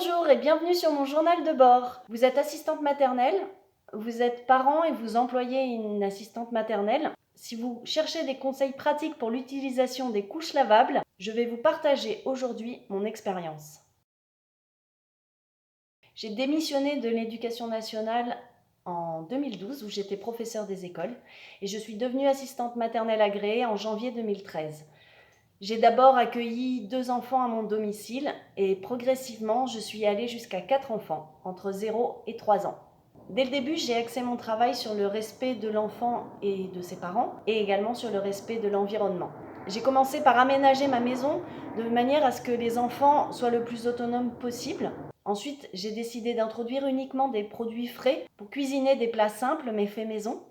Bonjour et bienvenue sur mon journal de bord. Vous êtes assistante maternelle, vous êtes parent et vous employez une assistante maternelle. Si vous cherchez des conseils pratiques pour l'utilisation des couches lavables, je vais vous partager aujourd'hui mon expérience. J'ai démissionné de l'Éducation nationale en 2012 où j'étais professeure des écoles et je suis devenue assistante maternelle agréée en janvier 2013. J'ai d'abord accueilli 2 enfants à mon domicile et progressivement, je suis allée jusqu'à 4 enfants, entre 0 et 3 ans. Dès le début, j'ai axé mon travail sur le respect de l'enfant et de ses parents et également sur le respect de l'environnement. J'ai commencé par aménager ma maison de manière à ce que les enfants soient le plus autonomes possible. Ensuite, j'ai décidé d'introduire uniquement des produits frais pour cuisiner des plats simples mais faits maison.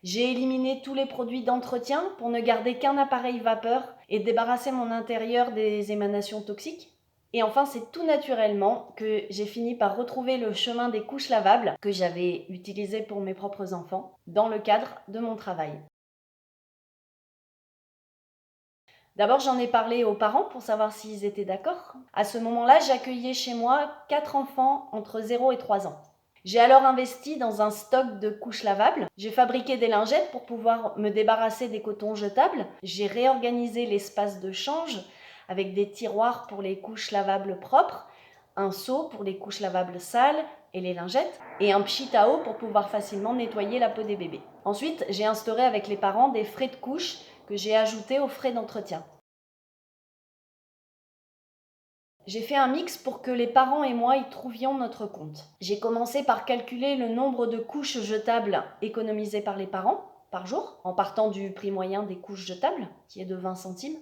J'ai éliminé tous les produits d'entretien pour ne garder qu'un appareil vapeur et débarrasser mon intérieur des émanations toxiques. Et enfin, c'est tout naturellement que j'ai fini par retrouver le chemin des couches lavables que j'avais utilisé pour mes propres enfants dans le cadre de mon travail. D'abord, j'en ai parlé aux parents pour savoir s'ils étaient d'accord. À ce moment-là, j'accueillais chez moi 4 enfants entre 0 et 3 ans. J'ai alors investi dans un stock de couches lavables. J'ai fabriqué des lingettes pour pouvoir me débarrasser des cotons jetables. J'ai réorganisé l'espace de change avec des tiroirs pour les couches lavables propres, un seau pour les couches lavables sales et les lingettes, et un pchit à eau pour pouvoir facilement nettoyer la peau des bébés. Ensuite, j'ai instauré avec les parents des frais de couche que j'ai ajoutés aux frais d'entretien. J'ai fait un mix pour que les parents et moi y trouvions notre compte. J'ai commencé par calculer le nombre de couches jetables économisées par les parents par jour, en partant du prix moyen des couches jetables, qui est de 20 centimes.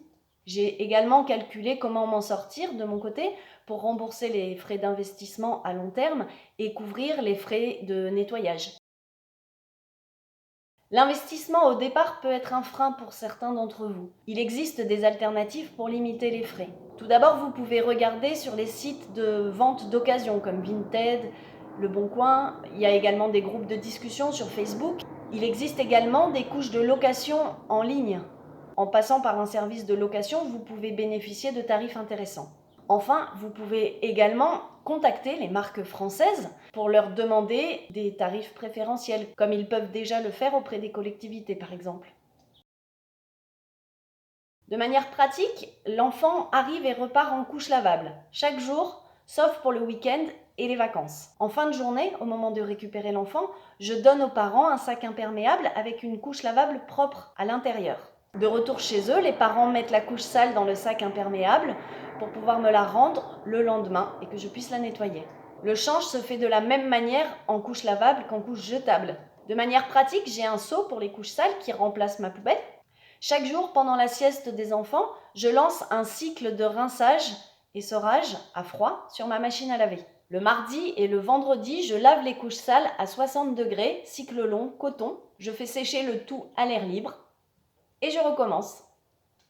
J'ai également calculé comment m'en sortir de mon côté pour rembourser les frais d'investissement à long terme et couvrir les frais de nettoyage. L'investissement au départ peut être un frein pour certains d'entre vous. Il existe des alternatives pour limiter les frais. Tout d'abord, vous pouvez regarder sur les sites de vente d'occasion comme Vinted, Le Bon Coin. Il y a également des groupes de discussion sur Facebook. Il existe également des couches de location en ligne. En passant par un service de location, vous pouvez bénéficier de tarifs intéressants. Enfin, vous pouvez également contacter les marques françaises pour leur demander des tarifs préférentiels, comme ils peuvent déjà le faire auprès des collectivités par exemple. De manière pratique, l'enfant arrive et repart en couche lavable, chaque jour, sauf pour le week-end et les vacances. En fin de journée, au moment de récupérer l'enfant, je donne aux parents un sac imperméable avec une couche lavable propre à l'intérieur. De retour chez eux, les parents mettent la couche sale dans le sac imperméable pour pouvoir me la rendre le lendemain et que je puisse la nettoyer. Le change se fait de la même manière en couche lavable qu'en couche jetable. De manière pratique, j'ai un seau pour les couches sales qui remplace ma poubelle. Chaque jour, pendant la sieste des enfants, je lance un cycle de rinçage et essorage à froid sur ma machine à laver. Le mardi et le vendredi, je lave les couches sales à 60 degrés, cycle long, coton. Je fais sécher le tout à l'air libre et je recommence.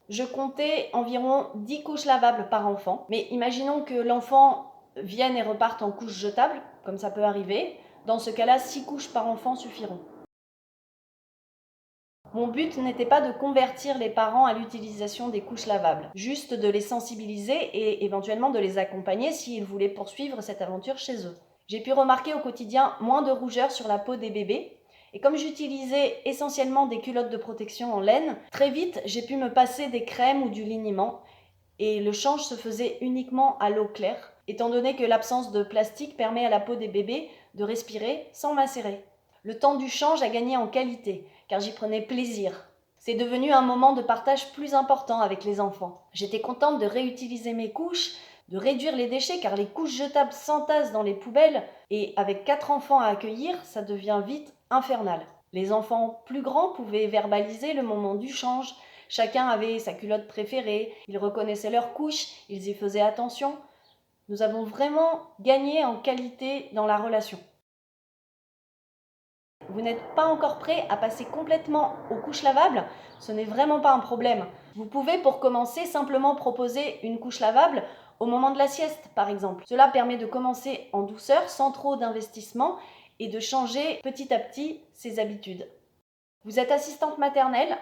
Je comptais environ 10 couches lavables par enfant, mais imaginons que l'enfant vienne et reparte en couche jetable, comme ça peut arriver. Dans ce cas-là, 6 couches par enfant suffiront. Mon but n'était pas de convertir les parents à l'utilisation des couches lavables, juste de les sensibiliser et éventuellement de les accompagner s'ils voulaient poursuivre cette aventure chez eux. J'ai pu remarquer au quotidien moins de rougeur sur la peau des bébés. Et comme j'utilisais essentiellement des culottes de protection en laine, très vite j'ai pu me passer des crèmes ou du liniment et le change se faisait uniquement à l'eau claire, étant donné que l'absence de plastique permet à la peau des bébés de respirer sans macérer. Le temps du change a gagné en qualité, car j'y prenais plaisir. C'est devenu un moment de partage plus important avec les enfants. J'étais contente de réutiliser mes couches, de réduire les déchets, car les couches jetables s'entassent dans les poubelles, et avec 4 enfants à accueillir, ça devient vite infernal. Les enfants plus grands pouvaient verbaliser le moment du change. Chacun avait sa culotte préférée, ils reconnaissaient leurs couches, ils y faisaient attention. Nous avons vraiment gagné en qualité dans la relation. Vous n'êtes pas encore prêt à passer complètement aux couches lavables? Ce n'est vraiment pas un problème. Vous pouvez pour commencer simplement proposer une couche lavable au moment de la sieste par exemple. Cela permet de commencer en douceur sans trop d'investissement et de changer petit à petit ses habitudes. Vous êtes assistante maternelle?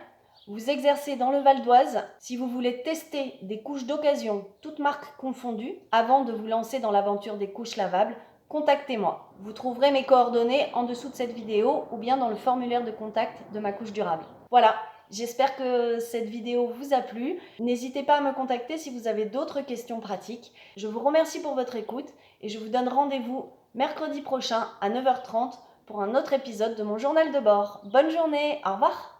Vous exercez dans le Val d'Oise. Si vous voulez tester des couches d'occasion, toutes marques confondues, avant de vous lancer dans l'aventure des couches lavables, contactez-moi. Vous trouverez mes coordonnées en dessous de cette vidéo ou bien dans le formulaire de contact de ma couche durable. Voilà, j'espère que cette vidéo vous a plu. N'hésitez pas à me contacter si vous avez d'autres questions pratiques. Je vous remercie pour votre écoute et je vous donne rendez-vous mercredi prochain à 9h30 pour un autre épisode de mon journal de bord. Bonne journée, au revoir!